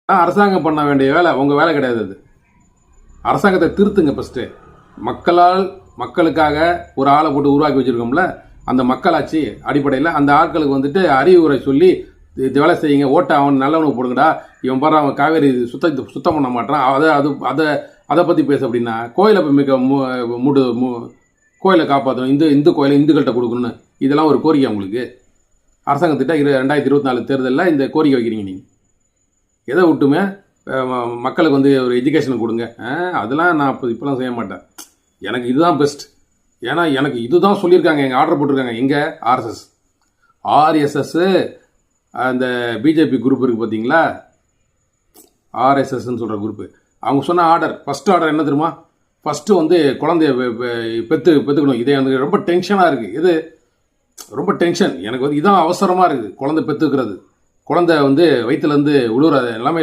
அரசாங்கம் பண்ண வேண்டிய வேலை உங்கள் வேலை கிடையாது. அது அரசாங்கத்தை திருத்துங்க ஃபஸ்ட்டு. மக்களுக்காக ஒரு ஆளை போட்டு உருவாக்கி வச்சுருக்கோம்ல, அந்த மக்களாட்சி அடிப்படையில் அந்த ஆட்களுக்கு வந்துட்டு அறிவுரை சொல்லி இது வேலை செய்யுங்க, ஓட்டை அவன் நல்லவனுக்கு போடுங்கடா, இவன் பாரு அவன் காவேரி சுத்தம் பண்ண மாட்டான், அதை பற்றி பேச அப்படின்னா கோயிலை மிக கோயிலை காப்பாற்றணும், இந்து கோயிலை இந்துக்கள்கிட்ட கொடுக்கணும்னு இதெல்லாம் ஒரு கோரிக்கை உங்களுக்கு? அரசாங்கத்திட்ட 2024 தேர்தலில் இந்த கோரிக்கை வைக்கிறீங்க நீங்கள். எதை விட்டுமே மக்களுக்கு வந்து ஒரு எஜுகேஷன் கொடுங்க, அதெல்லாம் நான் இப்போலாம் செய்ய மாட்டேன். எனக்கு இதுதான் பெஸ்ட். ஏன்னா எனக்கு இதுதான் சொல்லியிருக்காங்க, எங்கள் ஆர்டர் போட்டிருக்காங்க. எங்கே ஆர்எஸ்எஸ் அந்த பிஜேபி குரூப் இருக்குது பார்த்தீங்களா, ஆர்எஸ்எஸ்ன்னு சொல்கிற குரூப்பு, அவங்க சொன்ன ஆர்டர், ஃபஸ்ட் ஆர்டர் என்ன தெரியுமா? ஃபஸ்ட்டு வந்து குழந்தைய பெற்றுக்கணும். இதே எனக்கு ரொம்ப டென்ஷனாக இருக்குது. இது ரொம்ப டென்ஷன் எனக்கு வந்து, இதான் அவசரமாக இருக்குது. குழந்தை பெற்றுக்கிறது, குழந்தை வந்து வயிற்றுலேருந்து உழுவுற நிலைமையில்